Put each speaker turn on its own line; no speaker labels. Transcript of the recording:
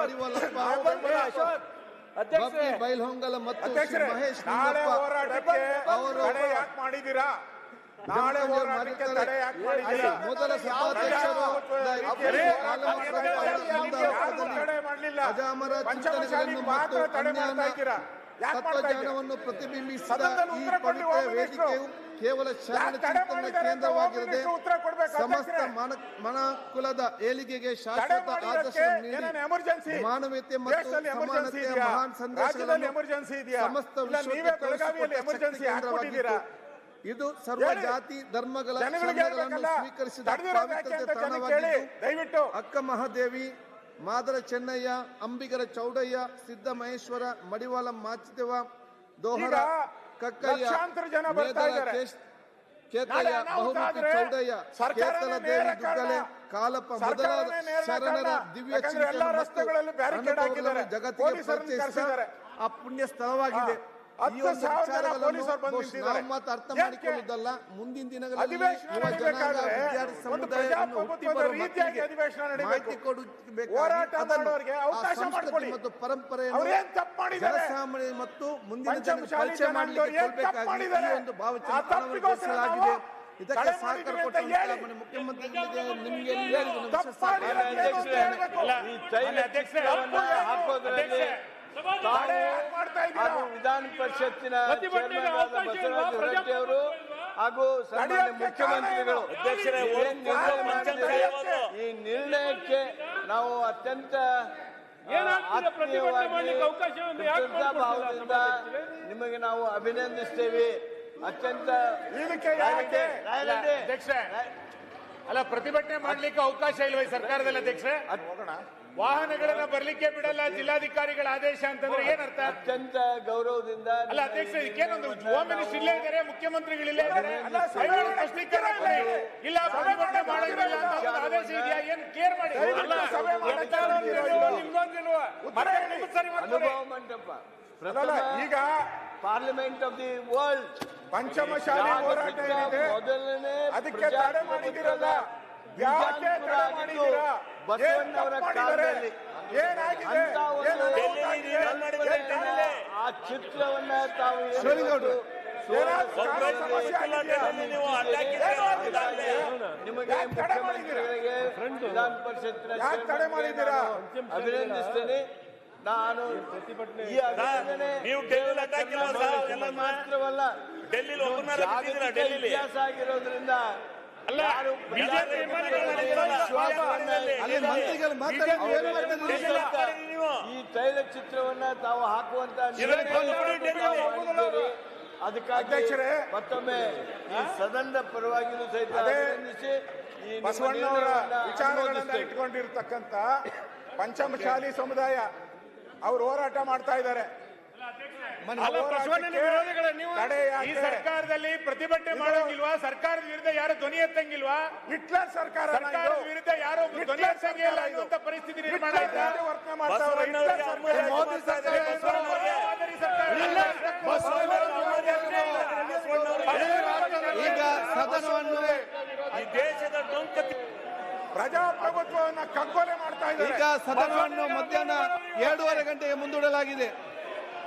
ಮಡಿವಾಳಪ್ಪ,
ಅಧ್ಯಕ್ಷರೇ,
ಬಬ್ಬಿ ಬೈಲ್ಹೊಂಗಲ ಮತ್ತು ಮಹೇಶ್
ನಾಳೆ
ನಿಂಗಪ್ಪ
ಹೋರಾಟಕ್ಕೆ
ಅವರು
ತಡೆ ಯಾಕೆ ಮಾಡಿದ್ದೀರಾ? ನಾಳೆ ಹೋರಾಟಕ್ಕೆ ತಡೆ ಯಾಕೆ ಮಾಡಿದ್ದೀರಾ?
ಮೊದಲ ಸಭಾಧ್ಯಕ್ಷರು ಅಜಾಮರ ಚಿಂತನೆಗಳನ್ನು ಮತ್ತು ಅಜ್ಞಾನ ತತ್ವಜ್ಞಾನವನ್ನು ಪ್ರತಿಬಿಂಬಿಸಿದ ಈ ಪವಿತ್ರ ವೇದಿಕೆಯು ಕೇವಲ ಶರಣ ಚಿಂತನೆ ಕೇಂದ್ರವಾಗಿರದೆ ಸಮಸ್ತ ಮನುಕುಲದ ಏಳಿಗೆಗೆ ಶಾಶ್ವತ ಆದರ್ಶ ನೀಡಿ ಮಾನವೀಯತೆ ಮತ್ತು ಸಮಾನತೆಯ ಮಹಾನ್ ಸಂದೇಶಗಳನ್ನು ಸಮಸ್ತ ವಿಶ್ವಕ್ಕೆ ಕೇಂದ್ರವಾಗಿತ್ತು. ಇದು ಸರ್ವ ಜಾತಿ ಧರ್ಮಗಳ ಶರಣಗಳನ್ನು ಸ್ವೀಕರಿಸಿದ ಪವಿತ್ರತೆ ತಾಣವಾಗಿದ್ದು ಅಕ್ಕ ಮಹಾದೇವಿ, ಮಾದರ ಚೆನ್ನಯ್ಯ, ಅಂಬಿಗರ ಚೌಡಯ್ಯ, ಸಿದ್ದ ಮಹೇಶ್ವರ, ಮಡಿವಾಳ ಮಾಚಿದೇವ, ದೋಹರ ಕಕ್ಕಯ್ಯ, ಕೇತಯ್ಯ, ಬಹುಮುಖಿ ಚೌಡಯ್ಯ, ಕೇತಲ ದೇವಿ ದುಗ್ಗಲೆ, ಕಾಲಪ್ಪ ಮೊದಲಾದ ಶರಣರ ದಿವ್ಯ ಚಿಂತನೆ ಜಗತ್ತಿಗೆ ಪರಿಚಯಿಸಿದ ಆ ಪುಣ್ಯ ಸ್ಥಳವಾಗಿದೆ. ಈ ಒಂದು ವಿಚಾರಗಳನ್ನು ನಾವು ಮಾತ್ರ ಅರ್ಥ ಮಾಡಿಕೊಳ್ಳುವುದಲ್ಲ, ಮುಂದಿನ ದಿನಗಳಲ್ಲಿ ಯುವ ಜನಾಂಗ ವಿದ್ಯಾರ್ಥಿ ಸಮುದಾಯವನ್ನು ಹುಟ್ಟಿ ಬರುವ ಮಕ್ಕಳಿಗೆ ಮಾಹಿತಿ ಕೊಡಬೇಕಾಗಿ ಮತ್ತು ಪರಂಪರೆಯನ್ನು ಜನಸಾಮಾನ್ಯ ಮತ್ತು ಮುಂದಿನ ಜನರಿಗೆ ಪರಿಚಯ ಮಾಡಲಿಕ್ಕೆ ಕೊಡಬೇಕಾಗಿ ಈ ಒಂದು ಭಾವಚಿತ್ರವಾಗಿದೆ. ಇದಕ್ಕೆ ಸಹಕಾರ ಕೊಟ್ಟಂತ ಮುಖ್ಯಮಂತ್ರಿಗಳಿಗೆ ನಿಮಗೆ
ಹಾಗೂ ವಿಧಾನ ಪರಿಷತ್ತಿನ ಬಸವರಾಜ ಹೊರಟ್ಟಿ ಅವರು ಹಾಗೂ ಸನ್ಮಾನ್ಯ ಮುಖ್ಯಮಂತ್ರಿಗಳು ಈ ನಿರ್ಣಯಕ್ಕೆ ನಾವು ಅತ್ಯಂತ ಭಾವದಿಂದ ನಿಮಗೆ ನಾವು ಅಭಿನಂದಿಸ್ತೇವೆ. ಅತ್ಯಂತ
ಅಲ್ಲ, ಪ್ರತಿಭಟನೆ ಮಾಡ್ಲಿಕ್ಕೆ ಅವಕಾಶ ಇಲ್ವೇ ಸರ್ಕಾರದಲ್ಲಿ ಅಧ್ಯಕ್ಷ? ವಾಹನಗಳನ್ನ ಬರ್ಲಿಕ್ಕೆ ಬಿಡಲ್ಲ ಜಿಲ್ಲಾಧಿಕಾರಿಗಳ ಆದೇಶ ಅಂತಂದ್ರೆ ಏನರ್ಥ?
ಅತ್ಯಂತ ಗೌರವದಿಂದ
ಅಲ್ಲ ಅಧ್ಯಕ್ಷ, ಇದಕ್ಕೇನೊಂದು ಹೋಮ್ ಮಿನಿಸ್ಟರ್ ಇಲ್ಲೇ ಇದ್ದಾರೆ, ಮುಖ್ಯಮಂತ್ರಿಗಳು ಇಲ್ಲೇ ಇದ್ದಾರೆ, ಸ್ಪಷ್ಟೀಕರಣ ಇಲ್ಲ ಪ್ರತಿಭಟನೆ ಮಾಡೋದಿಲ್ಲ ಅಂತ ಆದೇಶ ಇದೆಯಾ? ಏನ್ ಕ್ಲಿಯರ್ ಮಾಡಿ.
ಅನುಭವ ಮಂಟಪ
ಈಗ
parliament of the world
Panchamasali ಹೋರಾಟ ಏನಿದೆ ಅದಕ್ಕೆ ತಡೆ ಮಾಡಿದಿರಲ್ಲ, ಯಾಕೆ ತಡೆ ಮಾಡಿದ್ದೀರಾ?
ಬಸವಣ್ಣವರ ಕಾಲದಲ್ಲಿ
ಏನಾಗಿದೆ?
ಆ ಚಿತ್ರವನ್ನ ತಾವು ನಿಮಗೆ ಮುಖ್ಯಮಂತ್ರಿಗಳಿಗೆ ವಿಧಾನ ಪರಿಷತ್ತಿನ ಅಭಿನಂದಿಸ್ತೇನೆ. ನಾನು ಈ ಮಾತ್ರವಲ್ಲ, ಇತಿಹಾಸ ಆಗಿರೋದ್ರಿಂದ ಈ ತೈಲ ಚಿತ್ರವನ್ನ ತಾವು ಹಾಕುವಂತ ಅದಕ್ಕಾಗಿ ಮತ್ತೊಮ್ಮೆ ಈ ಸದನದ ಪರವಾಗಿಯೂ ಸಹಿತ ಅಭಿನಂದಿಸಿ ಈ
ಬಸವಣ್ಣವರ ವಿಚಾರಗಳನ್ನ ಇಟ್ಕೊಂಡಿರ್ತಕ್ಕಂಥ ಪಂಚಮಶಾಲಿ ಸಮುದಾಯ ಅವರು ಹೋರಾಟ ಮಾಡ್ತಾ ಇದ್ದಾರೆ.
ಈ ಸರ್ಕಾರದಲ್ಲಿ ಪ್ರತಿಭಟನೆ ಮಾಡೋಂಗಿಲ್ವಾ? ಸರ್ಕಾರದ ವಿರುದ್ಧ ಯಾರು ಧ್ವನಿ ಎತ್ತಂಗಿಲ್ವಾ?
ಹಿಟ್ಲರ್ ಸರ್ಕಾರದ
ವಿರುದ್ಧ ಯಾರು ಧ್ವನಿ ಎತ್ತಂಗಿಲ್ಲ ಅನ್ನುವಂತ ಪರಿಸ್ಥಿತಿ ನಿರ್ಮಾಣ ಆಯ್ತಾ?
ಈಗ ಸದನವನ್ನು
ಈ ದೇಶದ ಡೊಂಕ
ಪ್ರಜಾಪ್ರಭುತ್ವವನ್ನು ಕಗ್ಗೊಲೆ ಮಾಡ್ತಾ ಇದ್ದಾರೆ.
ಈಗ ಸದನವನ್ನು ಮಧ್ಯಾಹ್ನ 2:30 ಗಂಟೆಗೆ ಮುಂದೂಡಲಾಗಿದೆ.